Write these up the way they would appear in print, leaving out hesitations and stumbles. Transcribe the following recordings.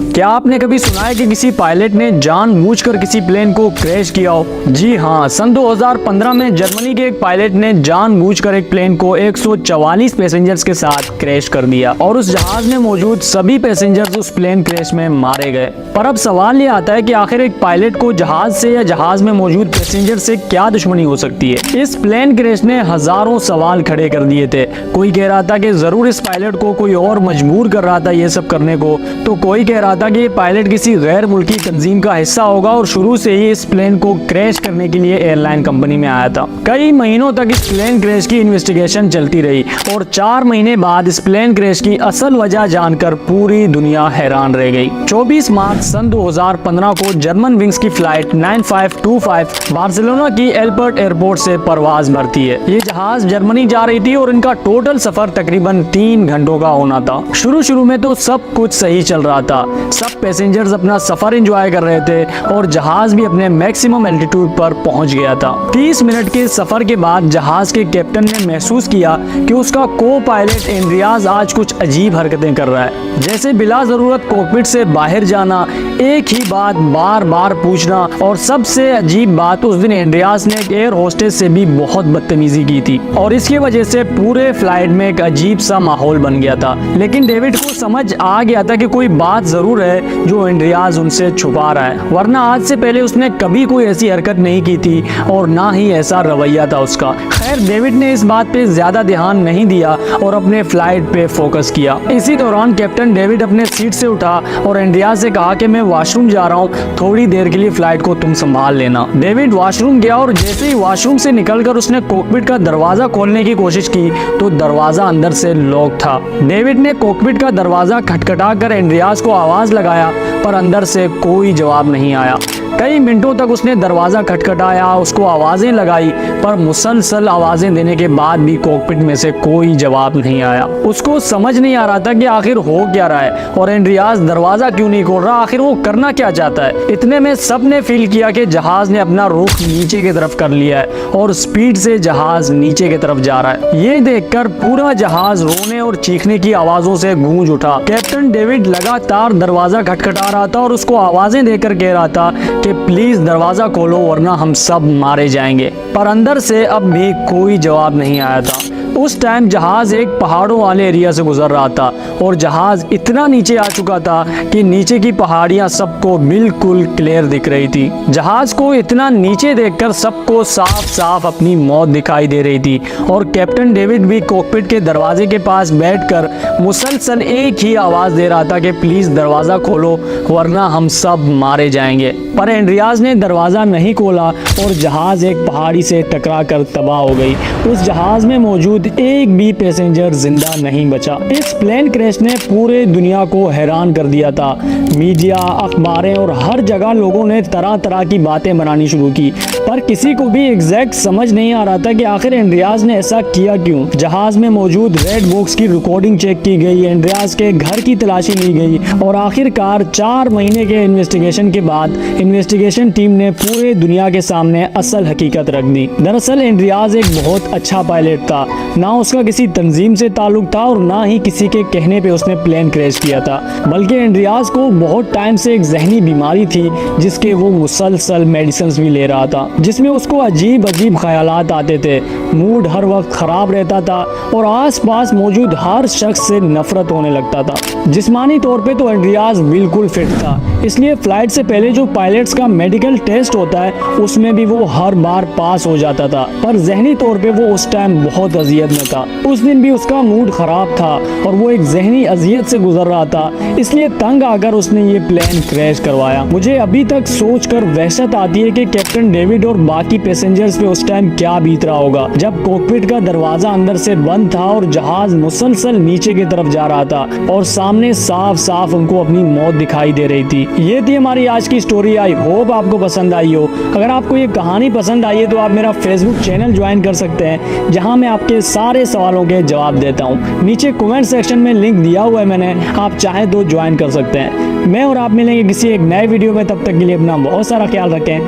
क्या आपने कभी सुना है कि किसी पायलट ने जानबूझकर किसी प्लेन को क्रैश किया हो? जी हाँ, सन 2015 में जर्मनी के एक पायलट ने जानबूझकर एक प्लेन को 144 पैसेंजर्स के साथ क्रैश कर दिया और उस जहाज में मौजूद सभी पैसेंजर्स उस प्लेन क्रैश में मारे गए। पर अब सवाल ये आता है कि आखिर एक पायलट को जहाज से या जहाज में मौजूद पैसेंजर से क्या दुश्मनी हो सकती है? इस प्लेन क्रैश ने हजारों सवाल खड़े कर दिए थे। कोई कह रहा था कि जरूर इस पायलट को कोई और मजबूर कर रहा था ये सब करने को, तो कोई कह रहा था कि ये पायलट किसी गैर मुल्की तंजीम का हिस्सा होगा और शुरू से ही इस प्लेन को क्रैश करने के लिए एयरलाइन कंपनी में आया था। कई महीनों तक इस प्लेन क्रैश की इन्वेस्टिगेशन चलती रही और 4 महीने बाद इस प्लेन क्रैश की असल वजह जानकर पूरी दुनिया हैरान रह गई। 24 मार्च सन 2015 को जर्मन विंग्स की फ्लाइट 9525 बार्सिलोना की एल्बर्ट एयरपोर्ट से परवाज भरती है। ये जहाज जर्मनी जा रही थी और इनका टोटल सफर तकरीबन 3 घंटों का होना था। शुरू में तो सब कुछ सही चल रहा था, सब पैसेंजर्स अपना सफर एंजॉय कर रहे थे और जहाज भी अपने मैक्सिमम एल्टीट्यूड पर पहुंच गया था। 30 मिनट के सफर के बाद जहाज के कैप्टन ने महसूस किया कि उसका को पायलट एंड्रियास आज कुछ अजीब हरकतें कर रहा है, जैसे बिला जरूरत कॉकपिट से बाहर जाना, एक ही बात बार बार पूछना और सबसे अजीब बात, उस दिन एंड्रियास ने एक एयर होस्टेस से भी बहुत बदतमीजी की थी और इसकी वजह से पूरे फ्लाइट में एक अजीब सा माहौल बन गया था। लेकिन डेविड को समझ आ गया था कि कोई बात जरूर है जो एंड्रियास उनसे छुपा रहा है, वरना आज से पहले उसने कभी कोई ऐसी हरकत नहीं की थी और ना ही ऐसा रवैया था उसका। खैर, डेविड ने इस बात पे ज्यादा ध्यान नहीं दिया और अपने फ्लाइट पे फोकस किया। इसी दौरान कैप्टन डेविड अपने सीट से उठा और एंड्रियास से कहा कि मैं वॉशरूम जा रहा हूँ, थोड़ी देर के लिए फ्लाइट को तुम संभाल लेना। डेविड वॉशरूम गया और जैसे ही वॉशरूम से निकलकर उसने कॉकपिट का दरवाजा खोलने की कोशिश की तो दरवाजा अंदर से लॉक था। डेविड ने कॉकपिट का दरवाजा खटखटा कर एंड्रियास को आवाज लगाया पर अंदर से कोई जवाब नहीं आया। कई मिनटों तक उसने दरवाजा खटखटाया, उसको आवाजें लगाई पर मुसलसल आवाजें देने के बाद भी कॉकपिट में से कोई जवाब नहीं आया। उसको समझ नहीं आ रहा था कि आखिर हो क्या रहा है और एंड्रियास दरवाजा क्यों नहीं खोल रहा, आखिर वो करना क्या चाहता है। इतने में सबने फील किया कि जहाज ने अपना रुख नीचे की तरफ कर लिया है और स्पीड से जहाज नीचे की तरफ जा रहा है। ये देखकर पूरा जहाज रोने और चीखने की आवाजों से गूंज उठा। कैप्टन डेविड लगातार दरवाजा खटखटा रहा था और उसको आवाजें देकर कह रहा था कि प्लीज दरवाजा खोलो वरना हम सब मारे जाएंगे, पर अंदर से अब भी कोई जवाब नहीं आया था। उस टाइम जहाज एक पहाड़ों वाले एरिया से गुजर रहा था और जहाज इतना नीचे आ चुका था कि नीचे की पहाड़ियां सबको बिल्कुल क्लियर दिख रही थी। जहाज को इतना नीचे देखकर सबको साफ साफ अपनी मौत दिखाई दे रही थी और कैप्टन डेविड भी कॉकपिट के दरवाजे के पास बैठकर मुसलसल एक ही आवाज दे रहा था कि प्लीज दरवाजा खोलो वरना हम सब मारे जाएंगे। पर एंड्रियास ने दरवाजा नहीं खोला और जहाज एक पहाड़ी से टकरा कर तबाह हो गई। उस जहाज में मौजूद एक भी पैसेंजर जिंदा नहीं बचा। इस प्लेन क्रैश ने पूरे दुनिया को हैरान कर दिया था। मीडिया, अखबारें और हर जगह लोगों ने तरह तरह की बातें बनानी शुरू की, पर किसी को भी एग्जैक्ट समझ नहीं आ रहा था कि आखिर एंड्रियास ने ऐसा किया क्यों। जहाज में मौजूद रेड बॉक्स की रिकॉर्डिंग चेक की गई, एंड्रियास के घर की तलाशी ली गई और आखिरकार 4 महीने के इन्वेस्टिगेशन के बाद इन्वेस्टिगेशन टीम ने पूरे दुनिया के सामने असल हकीकत रख दी। दरअसल एंड्रियास एक बहुत अच्छा पायलट था, ना उसका किसी तंजीम से ताल्लुक था और ना ही किसी के कहने पे उसने प्लेन क्रैश किया था, बल्कि एंड्रियास को बहुत टाइम से एक जहनी बीमारी थी जिसके वो मुसलसल मेडिसिन भी ले रहा था, जिसमें उसको अजीब अजीब ख्यालात आते थे, मूड हर वक्त खराब रहता था और आसपास मौजूद हर शख्स से नफरत होने लगता था। जिस्मानी तौर पे तो एंड्रियास बिल्कुल फिट था, इसलिए फ्लाइट से पहले जो पायलट्स का मेडिकल टेस्ट होता है उसमें भी वो हर बार पास हो जाता था, पर जहनी तौर पे वो उस टाइम बहुत अजियत में था। उस दिन भी उसका मूड खराब था और वो एक जहनी अजियत से गुजर रहा था, इसलिए तंग आकर उसने ये प्लेन क्रैश करवाया। मुझे अभी तक सोचकर वहशत आती है कि कैप्टन डेविड और बाकी पैसेंजर्स पे उस टाइम क्या बीत रहा होगा जब कॉकपिट का दरवाजा अंदर से बंद था और जहाज मुसलसल नीचे की तरफ जा रहा था और सामने साफ साफ उनको अपनी मौत दिखाई दे रही थी। ये थी हमारी आज की स्टोरी। आई होप आपको पसंद आई हो। अगर आपको ये कहानी पसंद आई है तो आप मेरा फेसबुक चैनल ज्वाइन कर सकते हैं, जहां मैं आपके सारे सवालों के जवाब देता हूं। नीचे कमेंट सेक्शन में लिंक दिया हुआ है मैंने, आप चाहें तो ज्वाइन कर सकते हैं। मैं और आप मिलेंगे किसी एक नए वीडियो में, तब तक के लिए अपना बहुत सारा ख्याल रखें।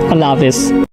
अल्लाह हाफिज।